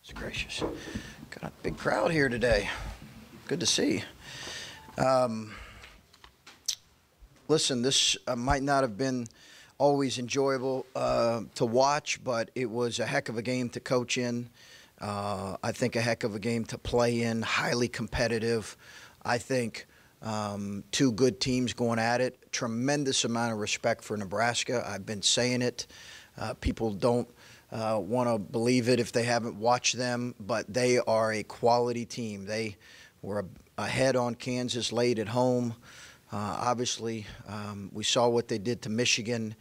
It's gracious. Got a big crowd here today. Good to see. Listen, this might not have been always enjoyable to watch, but it was a heck of a game to coach in. I think a heck of a game to play in, highly competitive. I think two good teams going at it. Tremendous amount of respect for Nebraska. I've been saying it. People don't want to believe it if they haven't watched them, but they are a quality team. They were ahead on Kansas late at home. Obviously, we saw what they did to Michigan.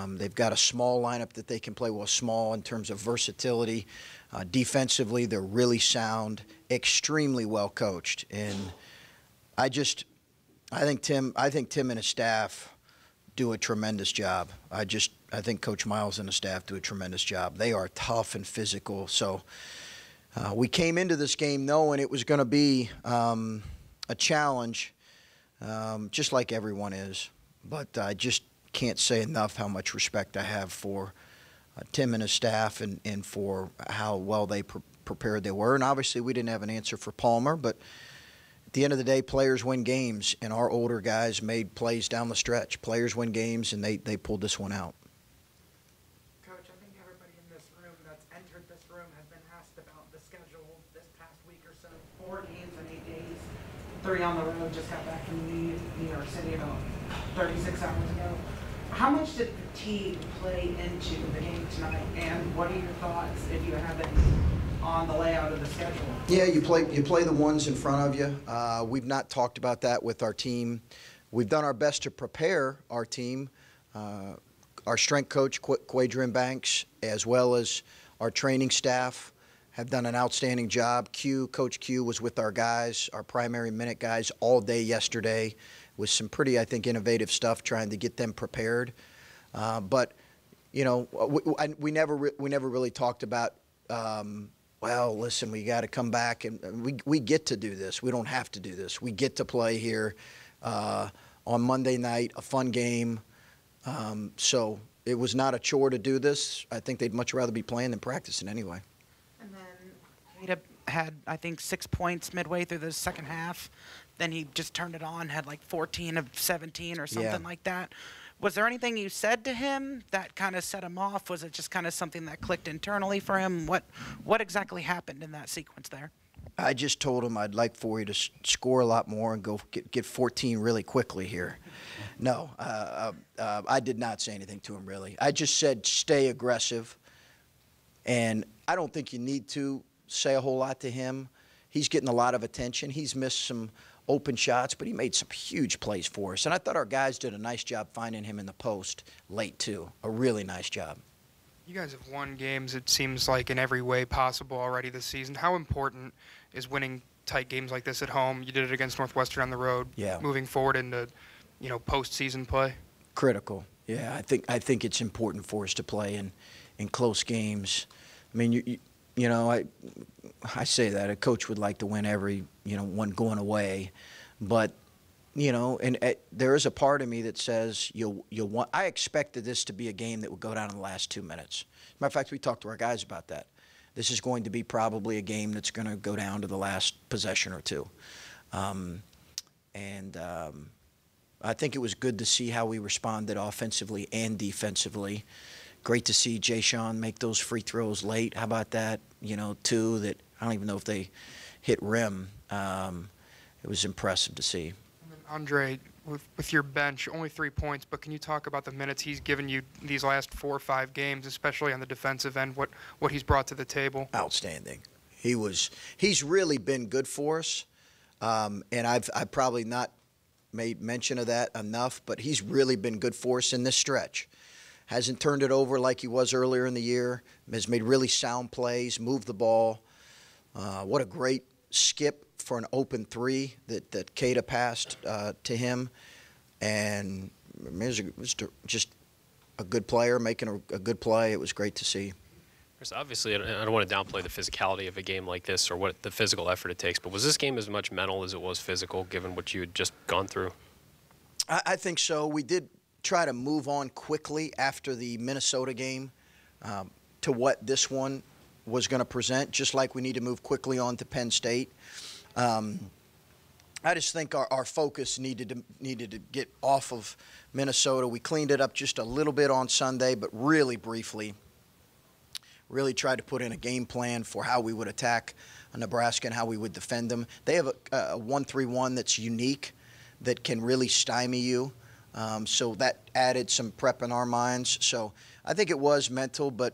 They've got a small lineup that they can play well, small in terms of versatility. Defensively, they're really sound, extremely well coached, and I think Tim and his staff do a tremendous job. I think Coach Miles and the staff do a tremendous job. They are tough and physical. So we came into this game knowing it was going to be a challenge, just like everyone is. But I just can't say enough how much respect I have for Tim and his staff and for how well they prepared they were. And obviously we didn't have an answer for Palmer, but at the end of the day, players win games, and our older guys made plays down the stretch. Players win games, and they pulled this one out. Coach, I think everybody in this room that's entered this room has been asked about the schedule this past week or so. 4 games in 8 days, 3 on the road. Just got back from New York City about 36 hours ago. How much did fatigue play into the game tonight, and what are your thoughts, if you have any, on the layout of the schedule? Yeah, you play the ones in front of you. We've not talked about that with our team. We've done our best to prepare our team. Our strength coach, Quadrin Banks, as well as our training staff, have done an outstanding job. Coach Q was with our guys, our primary minute guys, all day yesterday with some pretty, I think, innovative stuff trying to get them prepared. But, you know, we never really talked about, well, listen, we got to come back, and we get to do this. We don't have to do this. We get to play here on Monday night, a fun game. So it was not a chore to do this. I think they'd much rather be playing than practicing anyway. And then Ada had, I think, 6 points midway through the second half. Then he just turned it on, had like 14 of 17 or something like that. Was there anything you said to him that kind of set him off? Was it just kind of something that clicked internally for him? What exactly happened in that sequence there? I just told him I'd like for you to score a lot more and go get 14 really quickly here. No, I did not say anything to him really. I just said stay aggressive, and I don't think you need to say a whole lot to him. He's getting a lot of attention. He's missed some open shots, but he made some huge plays for us. And I thought our guys did a nice job finding him in the post late, too. A really nice job. You guys have won games, it seems like, in every way possible already this season. How important is winning tight games like this at home? You did it against Northwestern on the road. Yeah. Moving forward into, postseason play? Critical. Yeah, I think it's important for us to play in close games. I mean, I say that a coach would like to win every, one going away, but, there is a part of me that says you'll want. I expected this to be a game that would go down in the last 2 minutes. Matter of fact, we talked to our guys about that. This is going to be probably a game that's going to go down to the last possession or two, I think it was good to see how we responded offensively and defensively. Great to see Jay Sean make those free throws late. How about that? 2 that I don't even know if they hit rim. It was impressive to see. And then Andre, with your bench, only 3 points, but can you talk about the minutes he's given you these last 4 or 5 games, especially on the defensive end, what he's brought to the table? Outstanding. He's really been good for us, and I've probably not made mention of that enough, but he's really been good for us in this stretch. Hasn't turned it over like he was earlier in the year. Has made really sound plays, moved the ball. What a great skip for an open 3 that Keita passed to him. And it was just a good player making a good play. It was great to see. Chris, obviously, I don't want to downplay the physicality of a game like this or what the physical effort it takes, but was this game as much mental as it was physical, given what you had just gone through? I think so. We did try to move on quickly after the Minnesota game to what this one was going to present, just like we need to move quickly on to Penn State. I just think our focus needed to get off of Minnesota. We cleaned it up just a little bit on Sunday, but really briefly. Really tried to put in a game plan for how we would attack Nebraska and how we would defend them. They have a 1-3-1 that's unique, that can really stymie you. So that added some prep in our minds. So I think it was mental, but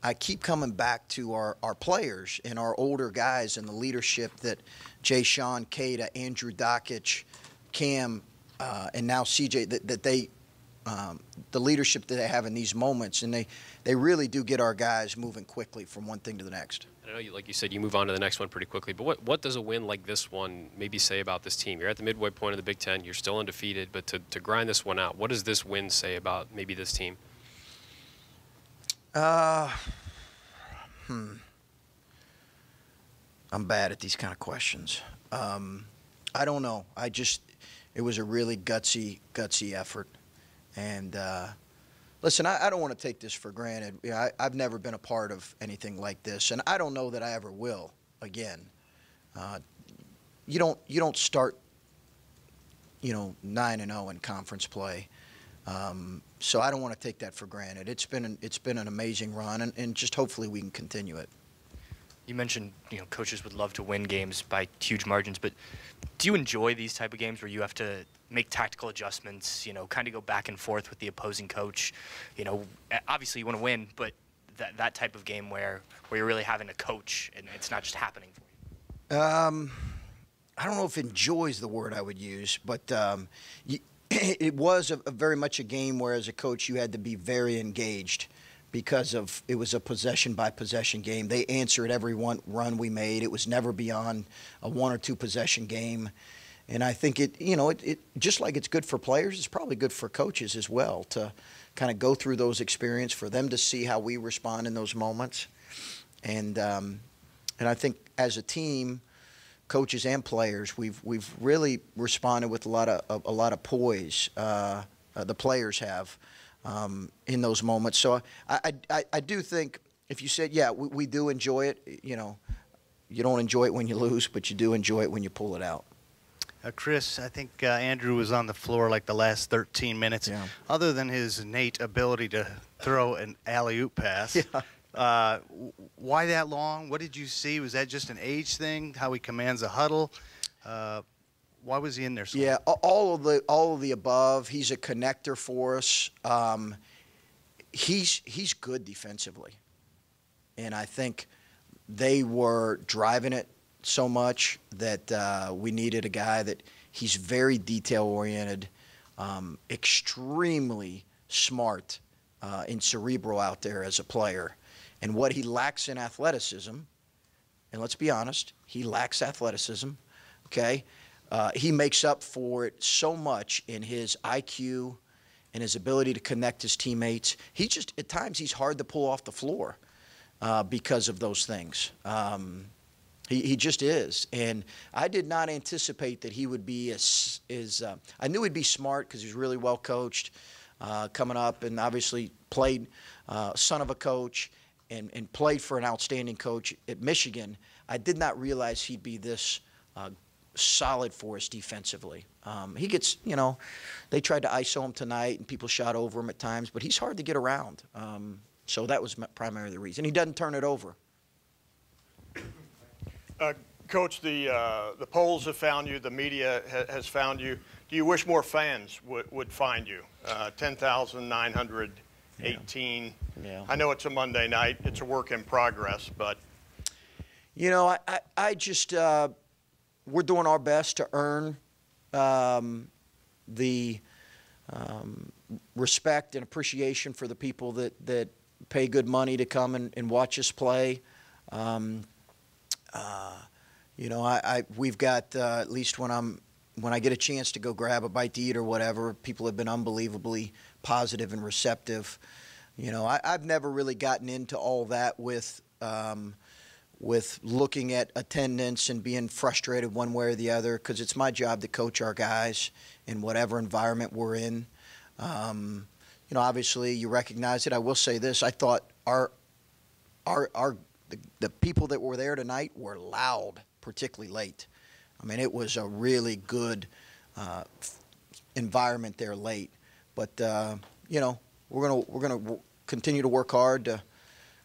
I keep coming back to our players and our older guys and the leadership that Jay Sean, Kada, Andrew Dockich, Cam, and now CJ, that they the leadership that they have in these moments, and they really do get our guys moving quickly from one thing to the next. I know, like you said, you move on to the next one pretty quickly, but what does a win like this one maybe say about this team? You're at the midway point of the Big Ten. You're still undefeated, but to grind this one out, what does this win say about maybe this team? I'm bad at these kind of questions. I don't know. It was a really gutsy effort. And listen, I don't want to take this for granted. You know, I've never been a part of anything like this, and I don't know that I ever will again. You don't start, 9-0 in conference play. So I don't want to take that for granted. It's been an amazing run, and just hopefully we can continue it. You mentioned, coaches would love to win games by huge margins, but do you enjoy these type of games where you have to make tactical adjustments, kind of go back and forth with the opposing coach? Obviously you want to win, but that type of game where you're really having to coach and it's not just happening for you. I don't know if enjoys the word I would use, but it was a very much a game where as a coach you had to be very engaged, because it was a possession-by-possession game. They answered every run we made. It was never beyond a 1 or 2 possession game. And I think it just like it's good for players, it's probably good for coaches as well to kind of go through those experiences, for them to see how we respond in those moments. And I think as a team, coaches and players, we've really responded with a lot of poise. The players have. In those moments. So I do think if you said, yeah, we do enjoy it, you don't enjoy it when you lose, but you do enjoy it when you pull it out. Chris, I think Andrew was on the floor like the last 13 minutes. Yeah. Other than his innate ability to throw an alley-oop pass, yeah. Why that long? What did you see? Was that just an age thing, how he commands a huddle? Why was he in there so long? Yeah, all of the above. He's a connector for us. He's good defensively, and I think they were driving it so much that we needed a guy that he's very detail oriented, extremely smart, and cerebral out there as a player, and what he lacks in athleticism. And let's be honest, he lacks athleticism. Okay. He makes up for it so much in his IQ and his ability to connect his teammates. At times, he's hard to pull off the floor because of those things. He just is. And I did not anticipate that he would be I knew he'd be smart because he's really well coached coming up, and obviously played son of a coach and played for an outstanding coach at Michigan. I did not realize he'd be this solid for us defensively. He gets, they tried to ISO him tonight and people shot over him at times, but he's hard to get around. So that was primarily the reason. He doesn't turn it over. Coach, the polls have found you, the media has found you. Do you wish more fans would find you? 10,918. Yeah. I know it's a Monday night. It's a work in progress, but. I just, we're doing our best to earn the respect and appreciation for the people that pay good money to come and watch us play. We've got at least when I get a chance to go grab a bite to eat or whatever, people have been unbelievably positive and receptive. I've never really gotten into all that with looking at attendance and being frustrated one way or the other, because it's my job to coach our guys in whatever environment we're in. Obviously you recognize it. I will say this: I thought our the people that were there tonight were loud, particularly late. I mean, it was a really good environment there late. But we're gonna continue to work hard to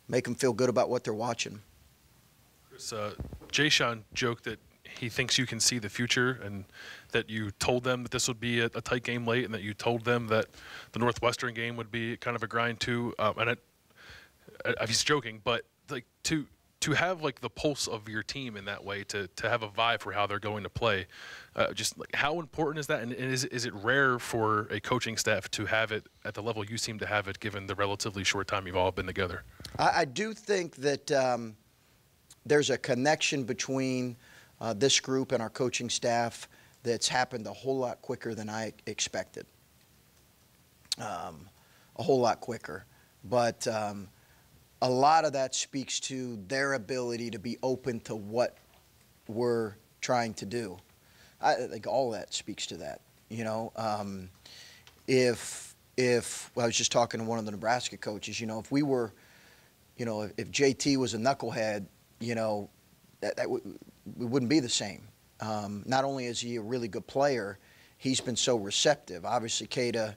make them feel good about what they're watching. Chris, Jay Sean joked that he thinks you can see the future, and that you told them that this would be a tight game late, and that you told them that the Northwestern game would be kind of a grind too. He's joking, but like to have like the pulse of your team in that way, to have a vibe for how they're going to play, just like how important is that, and is it rare for a coaching staff to have it at the level you seem to have it, given the relatively short time you've all been together? I do think that there's a connection between this group and our coaching staff that's happened a whole lot quicker than I expected. A whole lot quicker. But a lot of that speaks to their ability to be open to what we're trying to do. I think all that speaks to that. If I was just talking to one of the Nebraska coaches, if we were, if JT was a knucklehead, we wouldn't be the same. Not only is he a really good player, he's been so receptive. Obviously, Keita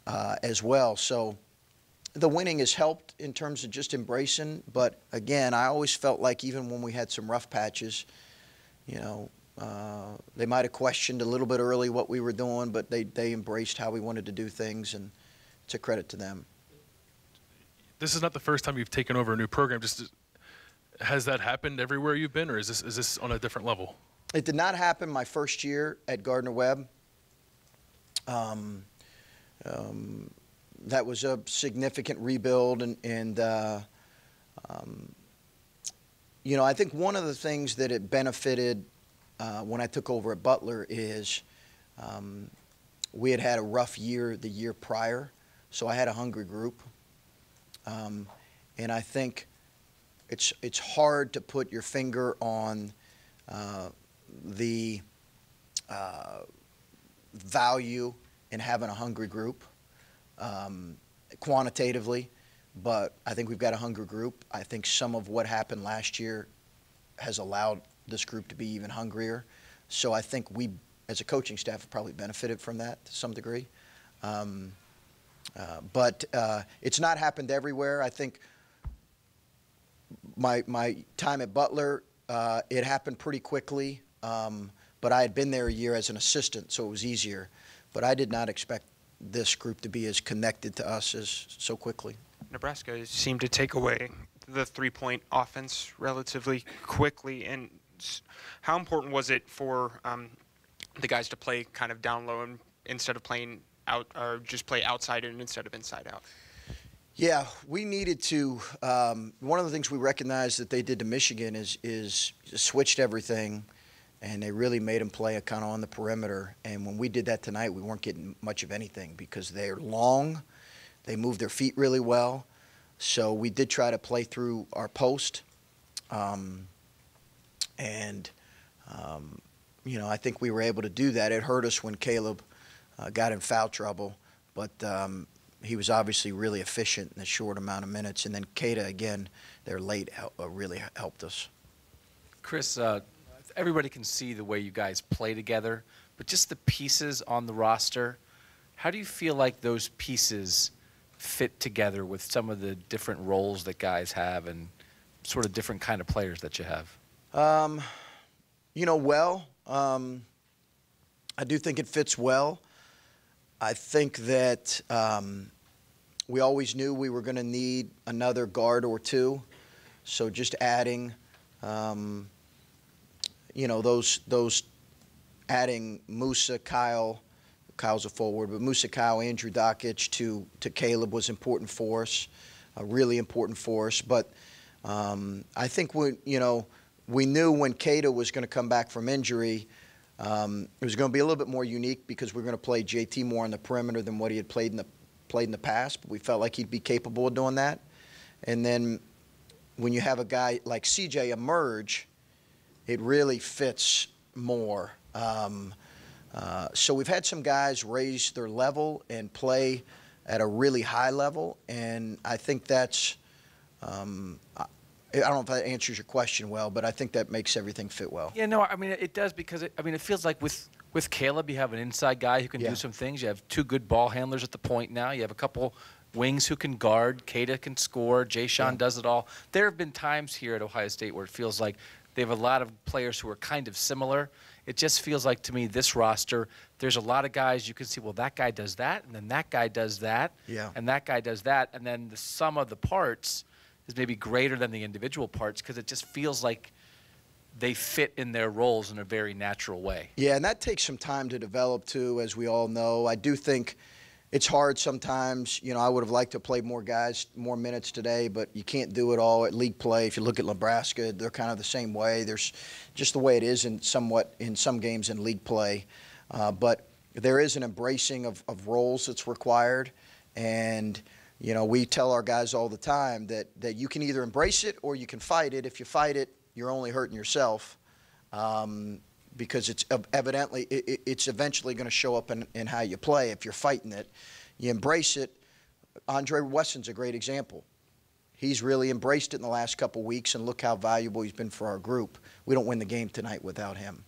as well. So the winning has helped in terms of just embracing. But again, I always felt like even when we had some rough patches, they might have questioned a little bit early what we were doing, but they embraced how we wanted to do things, and it's a credit to them. This is not the first time you've taken over a new program. Has that happened everywhere you've been, or is this on a different level? It did not happen my first year at Gardner-Webb. That was a significant rebuild, and I think one of the things that it benefited when I took over at Butler is we had a rough year the year prior, so I had a hungry group, and I think it's hard to put your finger on the value in having a hungry group quantitatively, but I think we've got a hungry group. I think some of what happened last year has allowed this group to be even hungrier. So I think we, as a coaching staff, have probably benefited from that to some degree. But it's not happened everywhere. I think my time at Butler, it happened pretty quickly, but I had been there a year as an assistant, so it was easier. But I did not expect this group to be as connected to us as so quickly. Nebraska seemed to take away the three-point offense relatively quickly, and how important was it for the guys to play kind of down low and instead of playing out, or just play outside in instead of inside out? Yeah, we needed to. One of the things we recognized that they did to Michigan is switched everything, and they really made them play kind of on the perimeter. And when we did that tonight, we weren't getting much of anything because they're long, they move their feet really well. So we did try to play through our post, I think we were able to do that. It hurt us when Caleb got in foul trouble, but he was obviously really efficient in a short amount of minutes. And then Keita, again, they're late, really helped us. Chris, everybody can see the way you guys play together, but just the pieces on the roster, how do you feel like those pieces fit together with some of the different roles that guys have and sort of different kind of players that you have? I do think it fits well. I think that we always knew we were going to need another guard or two. So just adding, those adding Musa, Kyle's a forward, but Musa, Kyle, Andrew Dockich to Caleb was important for us, really important for us. But I think we knew when Keita was going to come back from injury, it was going to be a little bit more unique because we're going to play JT more on the perimeter than what he had played in the past. But we felt like he'd be capable of doing that. And then when you have a guy like CJ emerge, it really fits more. So we've had some guys raise their level and play at a really high level, and I think that's I don't know if that answers your question well, but I think that makes everything fit well. Yeah, no, I mean, it does because, it feels like with Caleb, you have an inside guy who can Yeah. do some things. You have two good ball handlers at the point now. You have a couple wings who can guard. Kata can score. Jay-Sean does it all. There have been times here at Ohio State where it feels like they have a lot of players who are kind of similar. It just feels like to me this roster, there's a lot of guys you can see, well, that guy does that, and then that guy does that, and that guy does that, and then the sum of the parts is maybe greater than the individual parts because it just feels like they fit in their roles in a very natural way. Yeah, and that takes some time to develop too, as we all know. I do think it's hard sometimes. You know, I would have liked to play more guys, more minutes today, but you can't do it all at league play. If you look at Nebraska, they're kind of the same way. There's just the way it is in some games in league play. But there is an embracing of roles that's required. And, you know, we tell our guys all the time that you can either embrace it or you can fight it. If you fight it, you're only hurting yourself. Because it's evidently it's eventually going to show up in how you play. If you're fighting it, you embrace it. Andre Wesson's a great example. He's really embraced it in the last couple weeks, and look how valuable he's been for our group. We don't win the game tonight without him.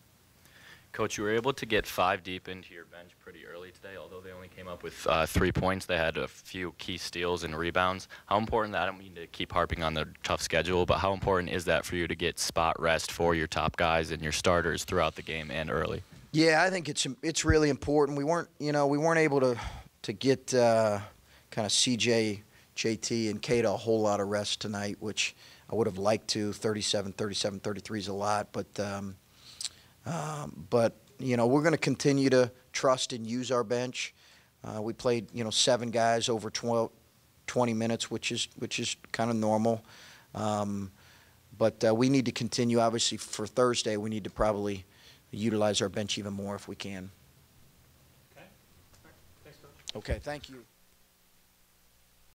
Coach, you were able to get 5 deep into your bench pretty early today. Although they only came up with 3 points, they had a few key steals and rebounds. How important, I don't mean to keep harping on the tough schedule, but how important is that for you to get spot rest for your top guys and your starters throughout the game and early? Yeah, I think it's really important. We weren't able to get kind of CJ, JT, and Kata a whole lot of rest tonight, which I would have liked to. 37, 33 is a lot, but you know, we're going to continue to trust and use our bench. We played, 7 guys over 20 minutes, which is kind of normal. But we need to continue. Obviously, for Thursday, we need to probably utilize our bench even more if we can. Okay. Thanks, Coach. Okay, thank you.